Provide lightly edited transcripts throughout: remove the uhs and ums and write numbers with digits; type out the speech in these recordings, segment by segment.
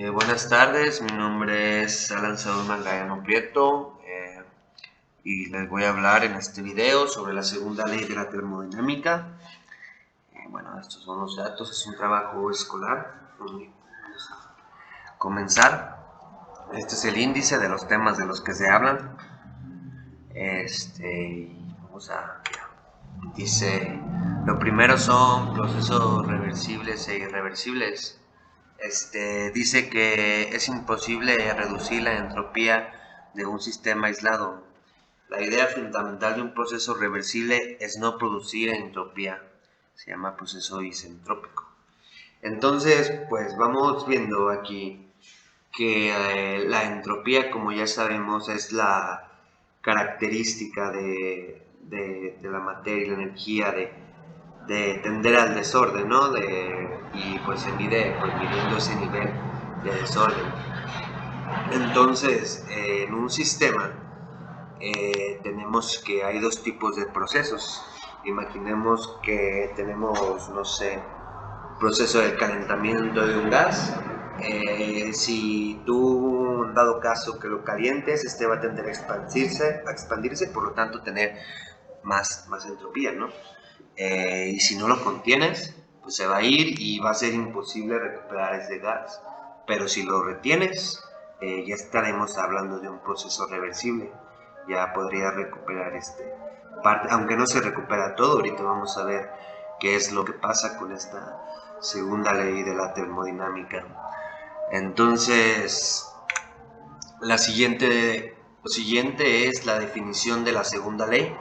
Buenas tardes, mi nombre es Alan Saúl Magallano Prieto y les voy a hablar en este video sobre la segunda ley de la termodinámica. Bueno, estos son los datos, es un trabajo escolar. Vamos a comenzar. Este es el índice de los temas de los que se hablan. Dice, lo primero son procesos reversibles e irreversibles. Dice que es imposible reducir la entropía de un sistema aislado. La idea fundamental de un proceso reversible es no producir entropía. Se llama proceso isentrópico. Entonces, pues vamos viendo aquí que la entropía, como ya sabemos, es la característica de la materia y la energía de tender al desorden, ¿no? Y pues se mide pues, midiendo ese nivel de desorden. Entonces, en un sistema tenemos que hay dos tipos de procesos. Imaginemos que tenemos, no sé, proceso de calentamiento de un gas. Si tú, en dado caso que lo calientes, este va a tender a expandirse, por lo tanto tener más entropía, ¿no? Y si no lo contienes, pues se va a ir y va a ser imposible recuperar ese gas. Pero si lo retienes, ya estaremos hablando de un proceso reversible. Ya podría recuperar parte, aunque no se recupera todo. Ahorita vamos a ver qué es lo que pasa con esta segunda ley de la termodinámica. Entonces, lo siguiente es la definición de la segunda ley.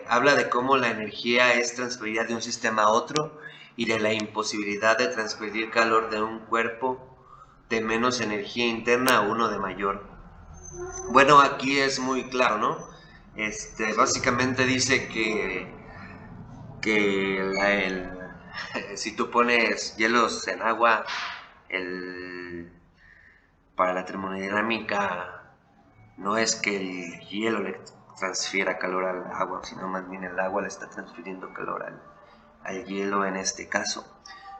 Habla de cómo la energía es transferida de un sistema a otro y de la imposibilidad de transferir calor de un cuerpo de menos energía interna a uno de mayor. Bueno, aquí es muy claro, ¿no? Básicamente dice que si tú pones hielos en agua, para la termodinámica no es que el hielo le transfiera calor al agua, sino más bien el agua le está transfiriendo calor al hielo en este caso.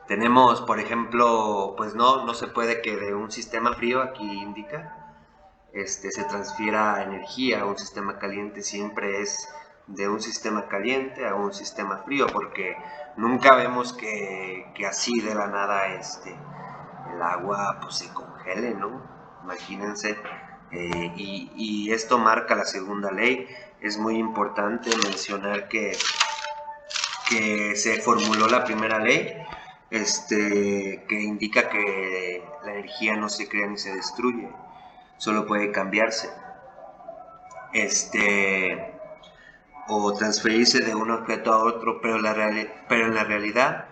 Tenemos, por ejemplo, pues no se puede que de un sistema frío, aquí indica, se transfiera energía a un sistema caliente. Siempre es de un sistema caliente a un sistema frío, porque nunca vemos que así de la nada el agua pues se congele, ¿no? Imagínense. Y esto marca la segunda ley. Es muy importante mencionar que se formuló la primera ley, que indica que la energía no se crea ni se destruye, solo puede cambiarse o transferirse de un objeto a otro, pero en la realidad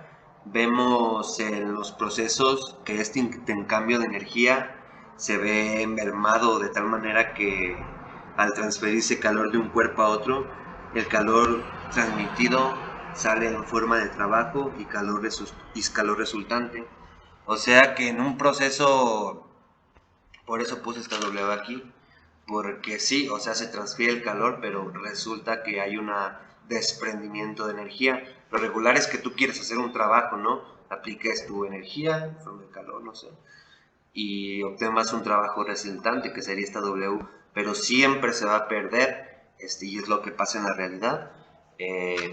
vemos en los procesos que este intercambio de energía se ve mermado de tal manera que al transferirse calor de un cuerpo a otro, el calor transmitido sale en forma de trabajo y calor resultante. O sea que en un proceso, por eso puse esta W aquí, porque sí, o sea, se transfiere el calor, pero resulta que hay un desprendimiento de energía. Lo regular es que tú quieres hacer un trabajo, ¿no? Apliques tu energía en forma de calor, no sé, y obtengas un trabajo resultante, que sería esta W, pero siempre se va a perder, y es lo que pasa en la realidad,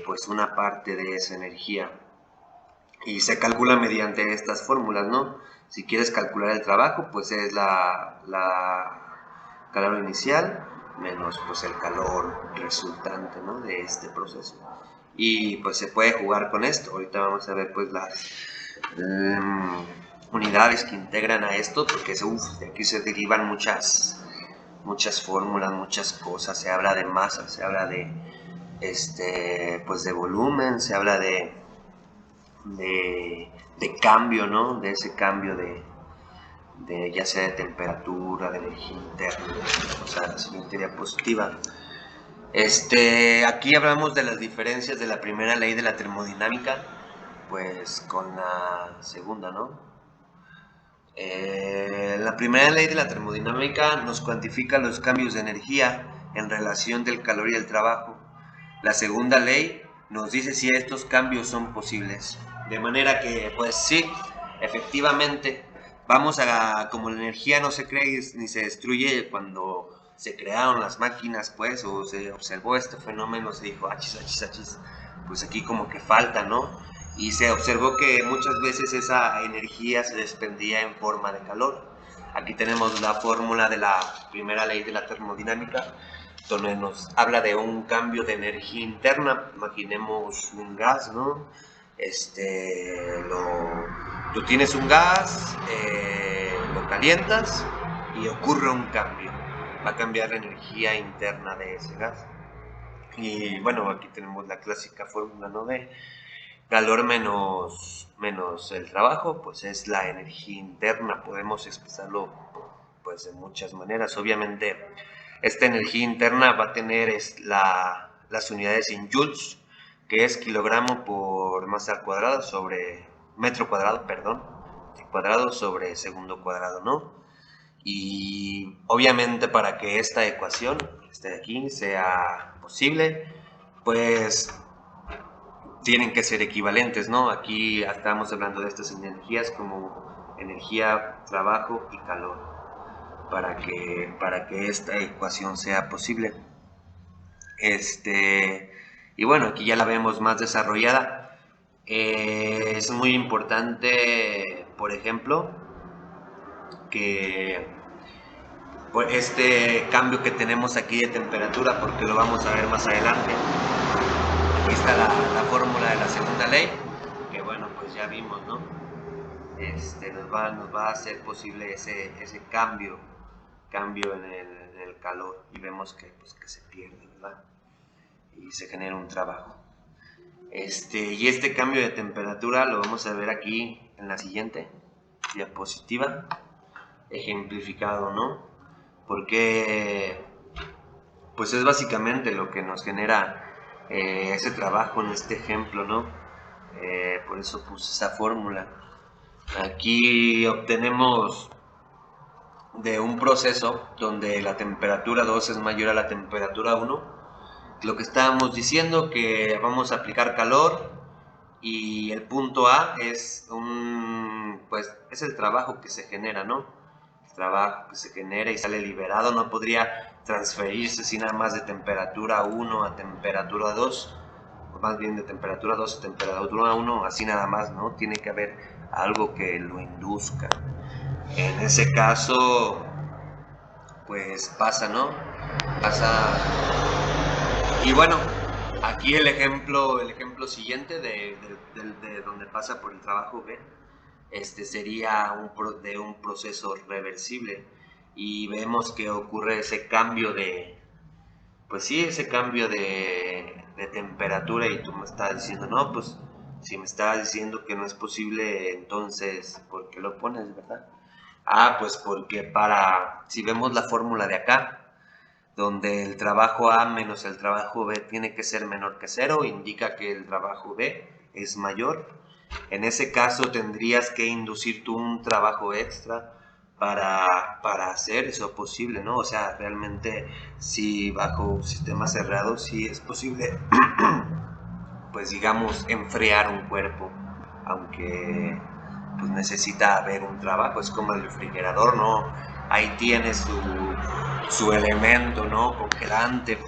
pues una parte de esa energía. Y se calcula mediante estas fórmulas, ¿no? Si quieres calcular el trabajo, pues es la calor inicial menos pues el calor resultante, ¿no? De este proceso. Y pues se puede jugar con esto. Ahorita vamos a ver pues las unidades que integran a esto, porque de aquí se derivan muchas fórmulas, muchas cosas. Se habla de masa, se habla de pues de volumen, se habla de cambio, ¿no? De ese cambio de ya sea de temperatura, de energía interna. O sea, la siguiente diapositiva. Aquí hablamos de las diferencias de la primera ley de la termodinámica, pues con la segunda, ¿no? La primera ley de la termodinámica nos cuantifica los cambios de energía en relación del calor y el trabajo. La segunda ley nos dice si estos cambios son posibles. De manera que, pues sí, efectivamente, como la energía no se crea ni se destruye cuando se crearon las máquinas, pues, o se observó este fenómeno, se dijo, achis, achis, achis, pues aquí como que falta, ¿no? Y se observó que muchas veces esa energía se desprendía en forma de calor. Aquí tenemos la fórmula de la primera ley de la termodinámica, donde nos habla de un cambio de energía interna. Imaginemos un gas, ¿no? Tú tienes un gas, lo calientas y ocurre un cambio. Va a cambiar la energía interna de ese gas. Y bueno, aquí tenemos la clásica fórmula, ¿no? De calor menos el trabajo, pues es la energía interna. Podemos expresarlo pues de muchas maneras. Obviamente, esta energía interna va a tener las unidades en joules, que es kilogramo por masa al cuadrado sobre metro cuadrado, perdón, cuadrado sobre segundo cuadrado, ¿no? Y obviamente para que esta ecuación, este de aquí, sea posible, pues tienen que ser equivalentes, ¿no? Aquí estamos hablando de estas energías como energía, trabajo y calor, para que esta ecuación sea posible. Y bueno, aquí ya la vemos más desarrollada. Es muy importante, por ejemplo, que este cambio que tenemos aquí de temperatura, porque lo vamos a ver más adelante. Aquí está la fórmula de la segunda ley, que bueno, pues ya vimos, ¿no? Nos va a hacer posible ese cambio en el calor, y vemos que, pues, que se pierde, ¿verdad? Y se genera un trabajo. Y este cambio de temperatura lo vamos a ver aquí en la siguiente diapositiva, ejemplificado, ¿no? Porque pues es básicamente lo que nos genera ese trabajo en este ejemplo, ¿no? Por eso puse esa fórmula. Aquí obtenemos de un proceso donde la temperatura 2 es mayor a la temperatura 1, lo que estábamos diciendo, que vamos a aplicar calor y el punto A es pues es el trabajo que se genera, ¿no? El trabajo que se genera y sale liberado no podría transferirse sin nada más de temperatura 1 a temperatura 2, o más bien de temperatura 2 a temperatura 1, así nada más, ¿no? Tiene que haber algo que lo induzca. En ese caso, pues pasa, ¿no? Pasa. Y bueno, aquí el ejemplo siguiente de donde pasa por el trabajo B, sería de un proceso reversible, y vemos que ocurre ese cambio pues sí, ese cambio de temperatura, y tú me estás diciendo, no, pues si me estás diciendo que no es posible, entonces, ¿por qué lo pones, verdad? Pues porque si vemos la fórmula de acá, donde el trabajo A menos el trabajo B tiene que ser menor que 0, indica que el trabajo B es mayor. En ese caso tendrías que inducir tú un trabajo extra para hacer eso posible, ¿no? O sea, realmente si bajo sistemas cerrados sí es posible, pues digamos, enfriar un cuerpo, aunque pues necesita haber un trabajo. Es como el refrigerador, ¿no? Ahí tiene su elemento, ¿no? Congelante,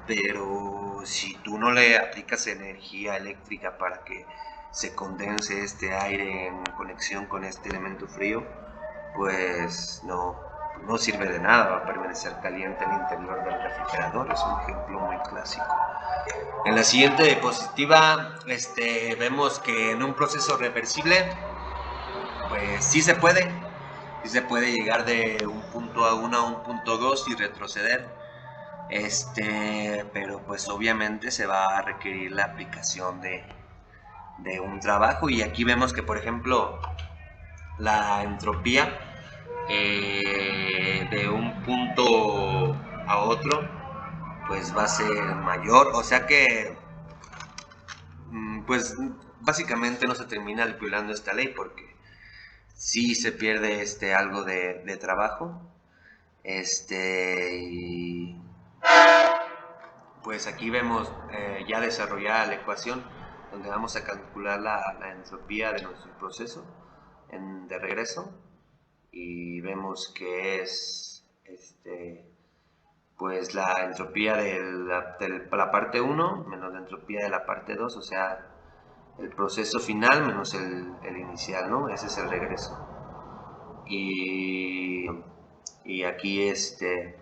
pero si tú no le aplicas energía eléctrica para que se condense este aire en conexión con este elemento frío, pues no sirve de nada, va a permanecer caliente el interior del refrigerador. Es un ejemplo muy clásico. En la siguiente diapositiva vemos que en un proceso reversible, pues sí se puede llegar de un punto A1 a un punto 2 y retroceder, pero pues obviamente se va a requerir la aplicación de un trabajo. Y aquí vemos que, por ejemplo, la entropía de un punto a otro pues va a ser mayor, o sea que pues básicamente no se termina violando esta ley, porque sí se pierde algo de trabajo, y pues aquí vemos ya desarrollada la ecuación donde vamos a calcular la entropía de nuestro proceso. de regreso, y vemos que es pues la entropía de la parte 1 menos la entropía de la parte 2, o sea, el proceso final menos el inicial, ¿no? Ese es el regreso. Y aquí se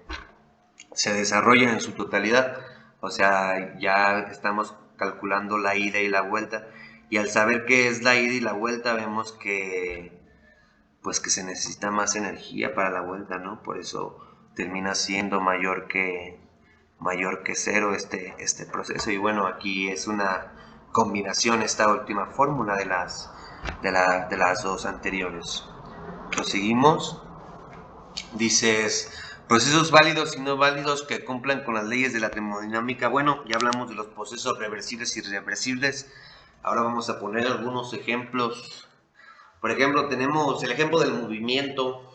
desarrolla en su totalidad, o sea, ya estamos calculando la ida y la vuelta, y al saber qué es la ida y la vuelta vemos que pues que se necesita más energía para la vuelta, ¿no? Por eso termina siendo mayor que cero este proceso. Y bueno, aquí es una combinación esta última fórmula de las dos anteriores. Proseguimos. Dices, procesos válidos y no válidos que cumplan con las leyes de la termodinámica. Bueno, ya hablamos de los procesos reversibles y irreversibles. Ahora vamos a poner algunos ejemplos. Por ejemplo, tenemos el ejemplo del movimiento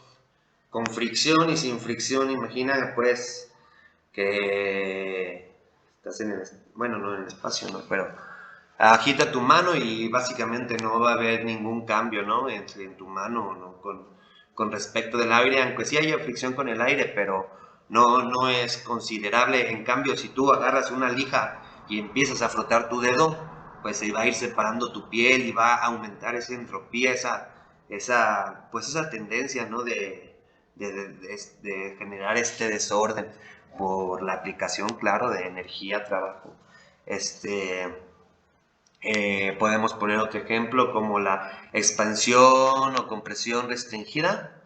con fricción y sin fricción. Imagina pues que estás en el, bueno, no en el espacio, ¿no? Pero agita tu mano y básicamente no va a haber ningún cambio, ¿no? En tu mano, ¿no? Con respecto del aire, aunque sí haya fricción con el aire, pero no es considerable. En cambio, si tú agarras una lija y empiezas a frotar tu dedo, pues se va a ir separando tu piel y va a aumentar esa entropía, esa tendencia, ¿no? De generar este desorden por la aplicación, claro, de energía, trabajo. Podemos poner otro ejemplo como la expansión o compresión restringida.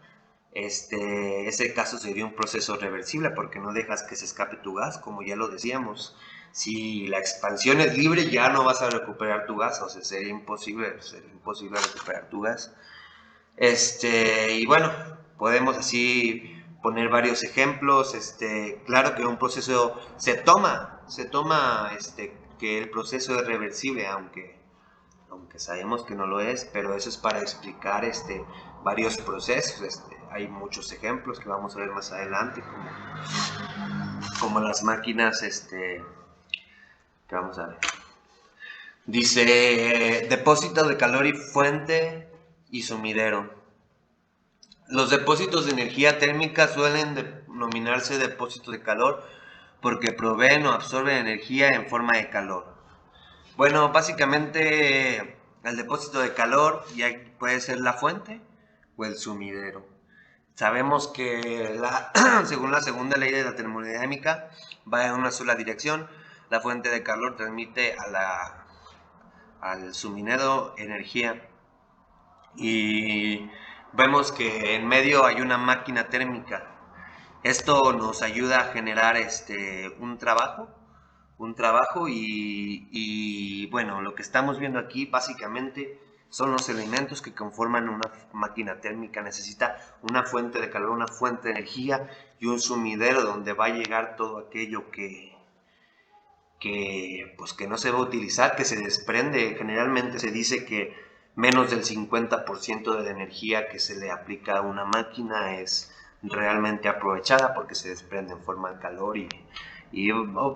Ese caso sería un proceso reversible porque no dejas que se escape tu gas, como ya lo decíamos. Si la expansión es libre, ya no vas a recuperar tu gas, o sea, sería imposible recuperar tu gas. Y bueno, podemos así poner varios ejemplos. Claro que un proceso se toma que el proceso es reversible, aunque sabemos que no lo es, pero eso es para explicar varios procesos. Hay muchos ejemplos que vamos a ver más adelante, como las máquinas, que vamos a ver. Dice, depósito de calor y fuente y sumidero. Los depósitos de energía térmica suelen denominarse depósitos de calor porque proveen o absorben energía en forma de calor. Bueno, básicamente el depósito de calor ya puede ser la fuente o el sumidero. Sabemos que según la segunda ley de la termodinámica va en una sola dirección. La fuente de calor transmite al sumidero energía, y vemos que en medio hay una máquina térmica. Esto nos ayuda a generar un trabajo y bueno, lo que estamos viendo aquí básicamente son los elementos que conforman una máquina térmica. Necesita una fuente de calor, una fuente de energía y un sumidero donde va a llegar todo aquello que no se va a utilizar, que se desprende. Generalmente se dice que menos del 50% de la energía que se le aplica a una máquina es realmente aprovechada porque se desprende en forma de calor y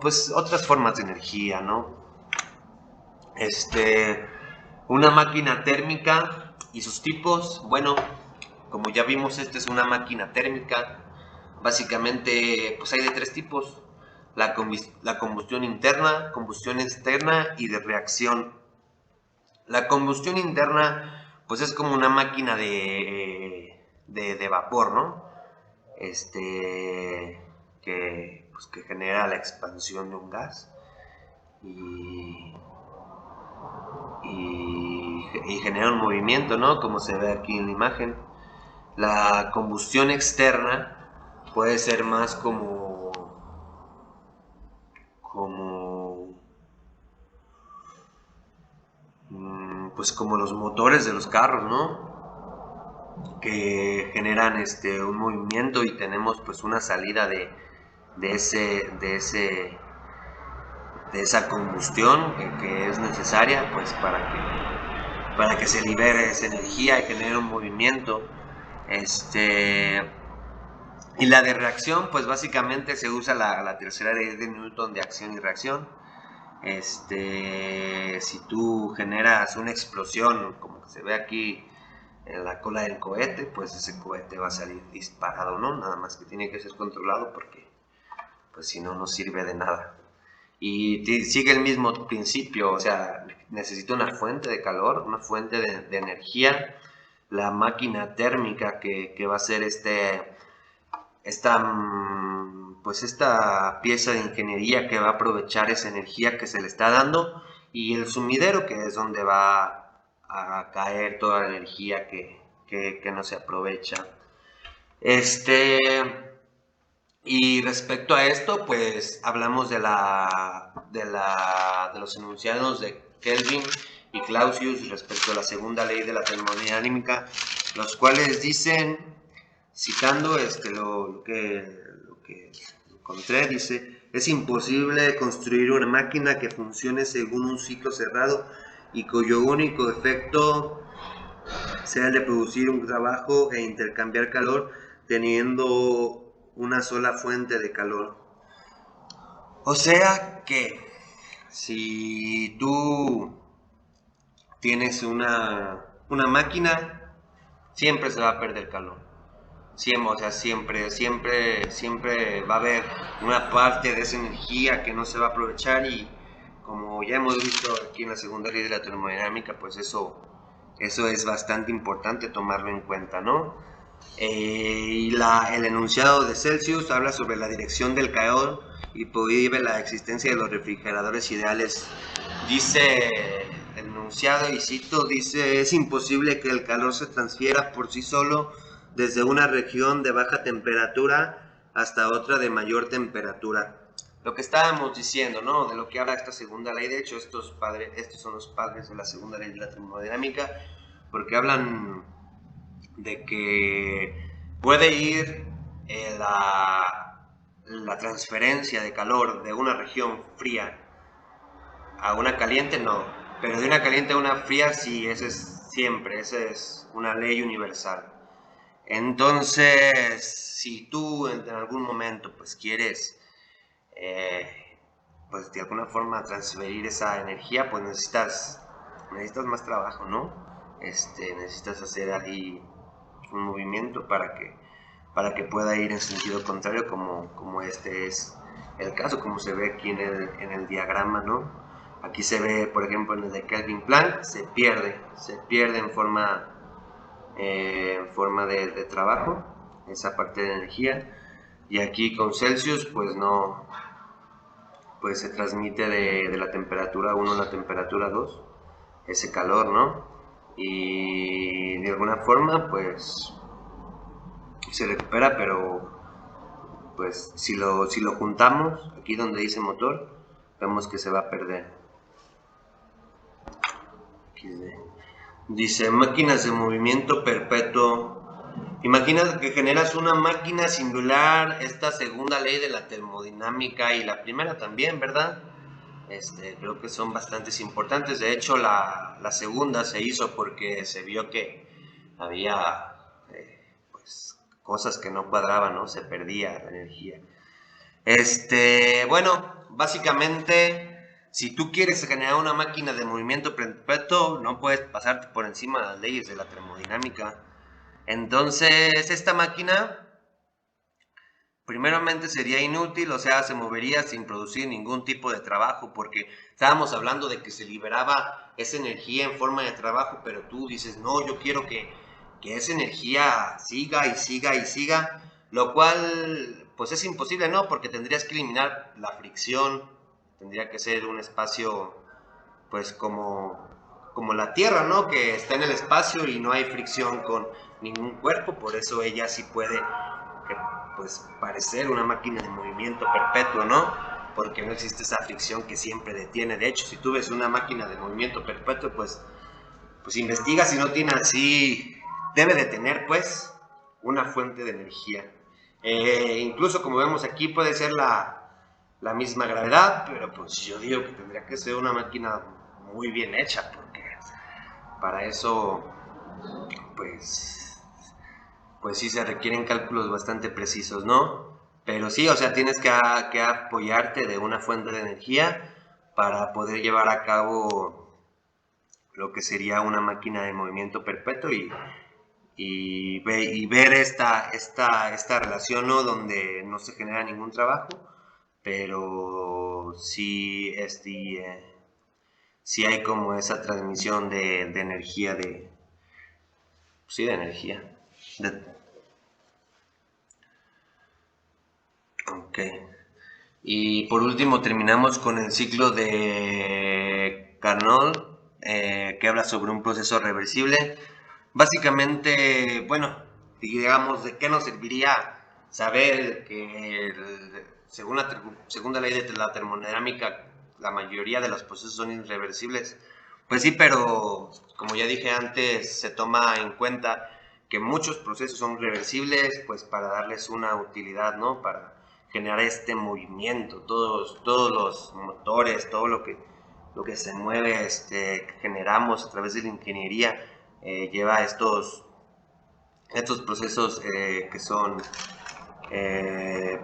pues otras formas de energía, ¿no? Una máquina térmica y sus tipos. Bueno, como ya vimos, esta es una máquina térmica. Básicamente, pues hay de tres tipos: la combustión interna, combustión externa y de reacción. La combustión interna, pues es como una máquina de vapor, ¿no? Que genera la expansión de un gas y genera un movimiento, ¿no? Como se ve aquí en la imagen. La combustión externa puede ser más pues como los motores de los carros, ¿no? Que generan un movimiento y tenemos pues una salida de esa combustión que es necesaria pues para que se libere esa energía y genere un movimiento. Y la de reacción, pues básicamente se usa la tercera ley de Newton de acción y reacción. Si tú generas una explosión, como se ve aquí, en la cola del cohete, pues ese cohete va a salir disparado, ¿no? Nada más que tiene que ser controlado porque pues si no, no sirve de nada. Y sigue el mismo principio, o sea, necesita una fuente de calor, una fuente de energía, la máquina térmica que va a ser pues esta pieza de ingeniería que va a aprovechar esa energía que se le está dando, y el sumidero, que es donde va a caer toda la energía que no se aprovecha. Y respecto a esto, pues hablamos de los enunciados de Kelvin y Clausius respecto a la segunda ley de la termodinámica, los cuales dicen, citando lo que encontré, dice: es imposible construir una máquina que funcione según un ciclo cerrado y cuyo único efecto sea el de producir un trabajo e intercambiar calor teniendo una sola fuente de calor. O sea que si tú tienes una máquina, siempre se va a perder calor. Siempre, o sea, siempre va a haber una parte de esa energía que no se va a aprovechar, y como ya hemos visto aquí en la segunda ley de la termodinámica, pues eso es bastante importante tomarlo en cuenta, ¿no? El enunciado de Celsius habla sobre la dirección del calor y prohíbe la existencia de los refrigeradores ideales. Dice el enunciado, y cito, dice: es imposible que el calor se transfiera por sí solo desde una región de baja temperatura hasta otra de mayor temperatura. Lo que estábamos diciendo, ¿no? De lo que habla esta segunda ley. De hecho, estos son los padres de la segunda ley de la termodinámica, porque hablan de que puede ir la transferencia de calor de una región fría a una caliente, no, pero de una caliente a una fría sí, esa es una ley universal. Entonces, si tú en algún momento pues quieres pues de alguna forma transferir esa energía, pues necesitas más trabajo, ¿no? Necesitas hacer ahí un movimiento para que pueda ir en sentido contrario, como este es el caso, como se ve aquí en el diagrama, ¿no? Aquí se ve, por ejemplo, en el de Kelvin Planck, se pierde en forma de trabajo, esa parte de energía, y aquí con Celsius, pues no, pues se transmite de la temperatura 1 a la temperatura 2, ese calor, ¿no? Y de alguna forma, pues se recupera, pero pues si lo juntamos, aquí donde dice motor, vemos que se va a perder. Dice máquinas de movimiento perpetuo. Imagina que generas una máquina singular, esta segunda ley de la termodinámica y la primera también, ¿verdad? Creo que son bastante importantes. De hecho, la segunda se hizo porque se vio que había pues, cosas que no cuadraban, ¿no? Se perdía la energía. Bueno, básicamente, si tú quieres generar una máquina de movimiento perpetuo, no puedes pasarte por encima de las leyes de la termodinámica. Entonces, esta máquina primeramente sería inútil, o sea, se movería sin producir ningún tipo de trabajo, porque estábamos hablando de que se liberaba esa energía en forma de trabajo, pero tú dices, no, yo quiero que esa energía siga y siga y siga, lo cual pues es imposible, ¿no? Porque tendrías que eliminar la fricción, tendría que ser un espacio pues como la Tierra, ¿no? Que está en el espacio y no hay fricción con ningún cuerpo, por eso ella sí puede pues parecer una máquina de movimiento perpetuo, ¿no? Porque no existe esa fricción que siempre detiene. De hecho, si tú ves una máquina de movimiento perpetuo, pues investiga si no tiene así, debe de tener pues una fuente de energía. Incluso como vemos aquí puede ser la misma gravedad, pero pues yo digo que tendría que ser una máquina muy bien hecha, porque para eso pues sí se requieren cálculos bastante precisos, ¿no? Pero sí, o sea, tienes que apoyarte de una fuente de energía para poder llevar a cabo lo que sería una máquina de movimiento perpetuo, y ver esta relación, ¿no? Donde no se genera ningún trabajo, pero sí, sí hay como esa transmisión de energía, sí, de energía. Ok. Y por último terminamos con el ciclo de Carnot, que habla sobre un proceso reversible. Básicamente, bueno, digamos, ¿de qué nos serviría saber que según la segunda ley de la termodinámica la mayoría de los procesos son irreversibles? Pues sí, pero como ya dije antes, se toma en cuenta que muchos procesos son reversibles, pues para darles una utilidad, ¿no? Para generar este movimiento, todos los motores, todo lo que se mueve, que generamos a través de la ingeniería, lleva estos procesos que son,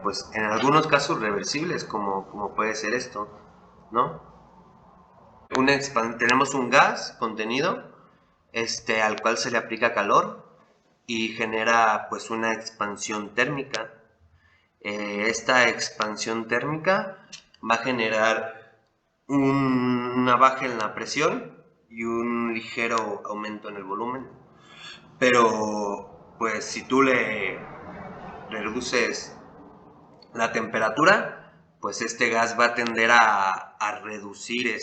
pues en algunos casos reversibles, como puede ser esto, ¿no? Tenemos un gas contenido, al cual se le aplica calor y genera pues una expansión térmica. Esta expansión térmica va a generar una baja en la presión y un ligero aumento en el volumen. Pero pues si tú le reduces la temperatura, pues este gas va a tender a reducir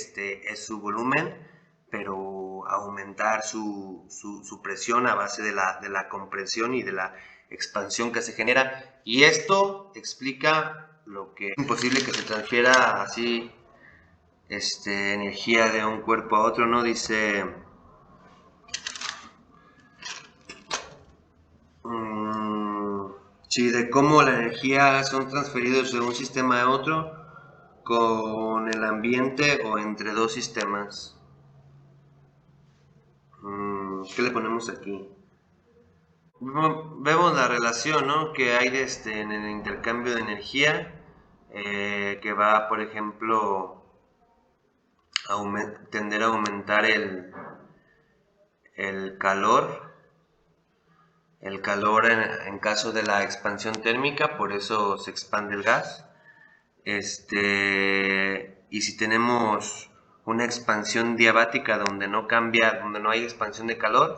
su volumen, pero aumentar su presión a base de la compresión y de la expansión que se genera. Y esto explica lo que es imposible que se transfiera así energía de un cuerpo a otro, ¿no? Dice... sí, de cómo la energía son transferidos de un sistema a otro con el ambiente o entre dos sistemas. ¿Qué le ponemos aquí? Vemos la relación, ¿no? Que hay en el intercambio de energía, que va, por ejemplo, a tender a aumentar el calor. El calor en caso de la expansión térmica, por eso se expande el gas. Y si tenemos una expansión diabática donde no cambia, donde no hay expansión de calor,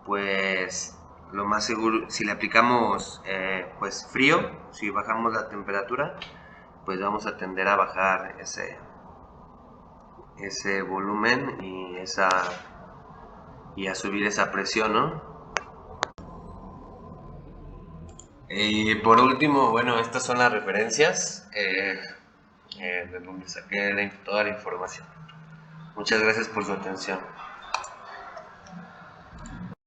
pues lo más seguro, si le aplicamos pues frío, si bajamos la temperatura, pues vamos a tender a bajar ese volumen y a subir esa presión, ¿no? Y por último, bueno, estas son las referencias de donde saqué toda la información. Muchas gracias por su atención.